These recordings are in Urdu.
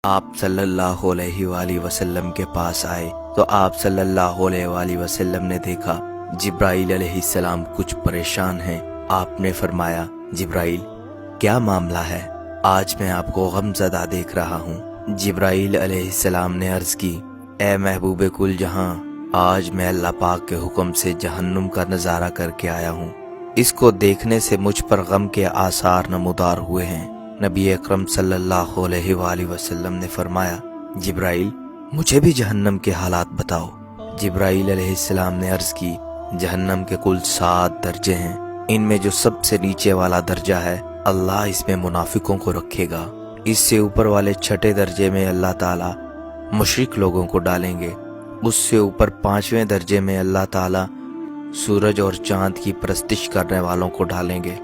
آپ صلی اللہ علیہ وآلہ وسلم کے پاس آئے تو آپ صلی اللہ علیہ وآلہ وسلم نے دیکھا جبرائیل علیہ السلام کچھ پریشان ہیں۔ آپ نے فرمایا، جبرائیل کیا معاملہ ہے؟ آج میں آپ کو غم زدہ دیکھ رہا ہوں۔ جبرائیل علیہ السلام نے عرض کی، اے محبوب کل جہاں، آج میں اللہ پاک کے حکم سے جہنم کا نظارہ کر کے آیا ہوں۔ اس کو دیکھنے سے مجھ پر غم کے آثار نمودار ہوئے ہیں۔ نبی اکرم صلی اللہ علیہ وآلہ وسلم نے فرمایا، جبرائیل مجھے بھی جہنم کے حالات بتاؤ۔ جبرائیل علیہ السلام نے عرض کی، جہنم کے کل 7 درجے ہیں، ان میں جو سب سے نیچے والا درجہ ہے اللہ اس میں منافقوں کو رکھے گا۔ اس سے اوپر والے 6 درجے میں اللہ تعالی مشرک لوگوں کو ڈالیں گے۔ اس سے اوپر 5ویں درجے میں اللہ تعالی سورج اور چاند کی پرستش کرنے والوں کو ڈالیں گے۔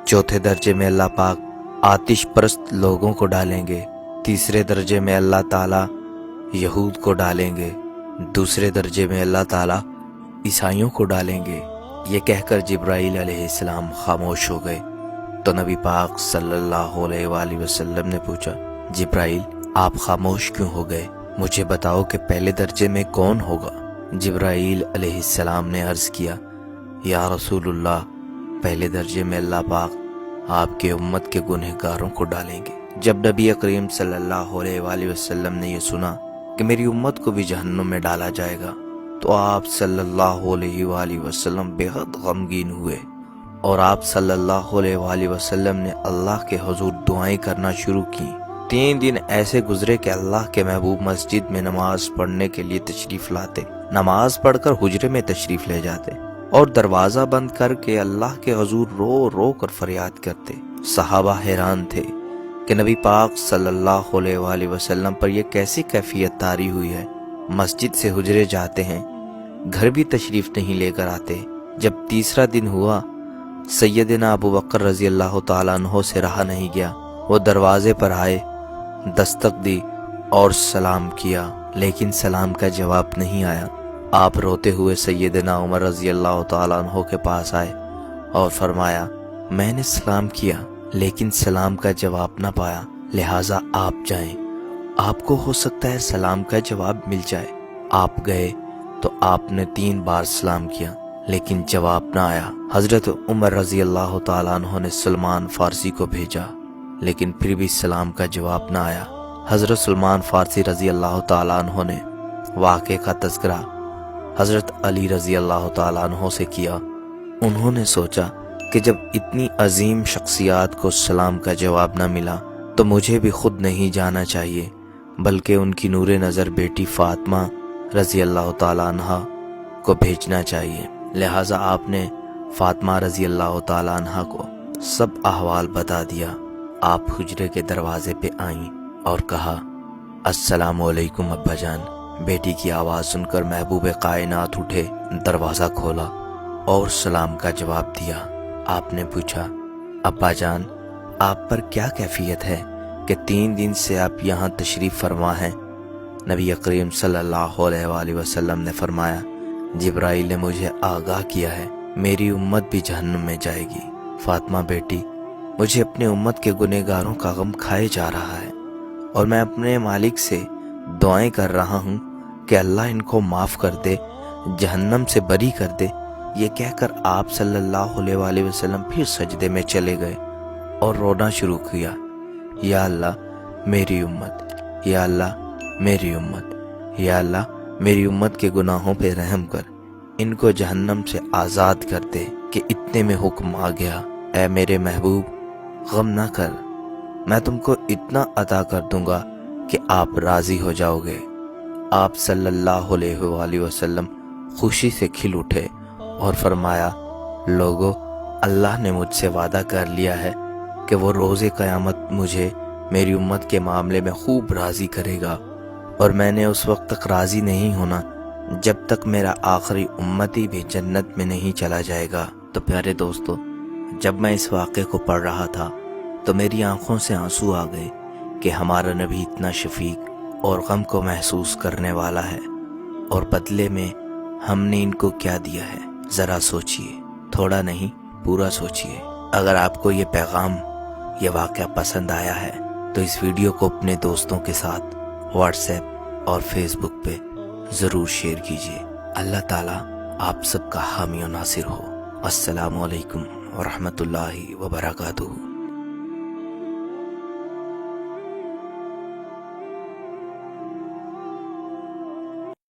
4تھے درجے میں اللہ پاک آتش پرست لوگوں کو ڈالیں گے۔ 3 درجے میں اللہ تعالی یہود کو ڈالیں گے۔ 2 درجے میں اللہ تعالی عیسائیوں کو ڈالیں گے۔ یہ کہہ کر جبرائیل علیہ السلام خاموش ہو گئے تو نبی پاک صلی اللہ علیہ وآلہ وسلم نے پوچھا، جبرائیل آپ خاموش کیوں ہو گئے؟ مجھے بتاؤ کہ پہلے درجے میں کون ہوگا؟ جبرائیل علیہ السلام نے عرض کیا، یا رسول اللہ، پہلے درجے میں اللہ پاک آپ کے امت کے گنہگاروں کو ڈالیں گے۔ جب نبی کریم صلی اللہ علیہ وآلہ وسلم نے یہ سنا کہ میری امت کو بھی جہنم میں ڈالا جائے گا تو آپ صلی اللہ علیہ وآلہ وسلم بے حد غمگین ہوئے، اور آپ صلی اللہ علیہ وآلہ وسلم نے اللہ کے حضور دعائیں کرنا شروع کی۔ 3 دن ایسے گزرے کہ اللہ کے محبوب مسجد میں نماز پڑھنے کے لیے تشریف لاتے، نماز پڑھ کر حجرے میں تشریف لے جاتے اور دروازہ بند کر کے اللہ کے حضور رو رو کر فریاد کرتے۔ صحابہ حیران تھے کہ نبی پاک صلی اللہ علیہ وآلہ وسلم پر یہ کیسی کیفیت طاری ہوئی ہے، مسجد سے حجرے جاتے ہیں، گھر بھی تشریف نہیں لے کر آتے۔ جب تیسرا دن ہوا، سیدنا ابو بکر رضی اللہ تعالیٰ عنہ سے رہا نہیں گیا، وہ دروازے پر آئے، دستک دی اور سلام کیا، لیکن سلام کا جواب نہیں آیا۔ آپ روتے ہوئے سیدنا عمر رضی اللہ تعالیٰ عنہ کے پاس آئے اور فرمایا، میں نے سلام کیا لیکن سلام کا جواب نہ پایا، لہٰذا آپ جائیں، آپ کو ہو سکتا ہے سلام کا جواب مل جائے۔ آپ گئے تو آپ نے 3 بار سلام کیا لیکن جواب نہ آیا۔ حضرت عمر رضی اللہ تعالیٰ عنہ نے سلمان فارسی کو بھیجا لیکن پھر بھی سلام کا جواب نہ آیا۔ حضرت سلمان فارسی رضی اللہ تعالیٰ عنہ نے واقعے کا تذکرہ حضرت علی رضی اللہ تعالیٰ عنہ سے کیا۔ انہوں نے سوچا کہ جب اتنی عظیم شخصیات کو سلام کا جواب نہ ملا تو مجھے بھی خود نہیں جانا چاہیے بلکہ ان کی نور نظر بیٹی فاطمہ رضی اللہ تعالیٰ عنہ کو بھیجنا چاہیے۔ لہٰذا آپ نے فاطمہ رضی اللہ تعالیٰ عنہ کو سب احوال بتا دیا۔ آپ حجرے کے دروازے پہ آئیں اور کہا، السلام علیکم ابا جان۔ بیٹی کی آواز سن کر محبوب کائنات اٹھے، دروازہ کھولا اور سلام کا جواب دیا۔ آپ نے پوچھا، ابا جان آپ پر کیا کیفیت ہے کہ 3 دن سے آپ یہاں تشریف فرما ہیں؟ نبی کریم صلی اللہ علیہ وآلہ وسلم نے فرمایا، جبرائیل نے مجھے آگاہ کیا ہے میری امت بھی جہنم میں جائے گی۔ فاطمہ بیٹی، مجھے اپنے امت کے گنہگاروں کا غم کھائے جا رہا ہے اور میں اپنے مالک سے دعائیں کر رہا ہوں کہ اللہ ان کو معاف کر دے، جہنم سے بری کر دے۔ یہ کہہ کر آپ صلی اللہ علیہ وآلہ وسلم پھر سجدے میں چلے گئے اور رونا شروع کیا، یا اللہ میری امت، یا اللہ میری امت، یا اللہ میری امت کے گناہوں پہ رحم کر، ان کو جہنم سے آزاد کر دے۔ کہ اتنے میں حکم آ گیا، اے میرے محبوب غم نہ کر، میں تم کو اتنا عطا کر دوں گا کہ آپ راضی ہو جاؤ گے۔ آپ صلی اللہ علیہ وآلہ وسلم خوشی سے کھل اٹھے اور فرمایا، لوگو اللہ نے مجھ سے وعدہ کر لیا ہے کہ وہ روز قیامت مجھے میری امت کے معاملے میں خوب راضی کرے گا، اور میں نے اس وقت تک راضی نہیں ہونا جب تک میرا آخری امتی بھی جنت میں نہیں چلا جائے گا۔ تو پیارے دوستو، جب میں اس واقعے کو پڑھ رہا تھا تو میری آنکھوں سے آنسو آ گئے کہ ہمارا نبی اتنا شفیق اور غم کو محسوس کرنے والا ہے، اور بدلے میں ہم نے ان کو کیا دیا ہے؟ ذرا سوچئے، تھوڑا نہیں پورا سوچئے۔ اگر آپ کو یہ پیغام، یہ واقعہ پسند آیا ہے تو اس ویڈیو کو اپنے دوستوں کے ساتھ واٹس ایپ اور فیس بک پہ ضرور شیئر کیجیے۔ اللہ تعالیٰ آپ سب کا حامی و ناصر ہو۔ السلام علیکم ورحمۃ اللہ وبرکاتہ۔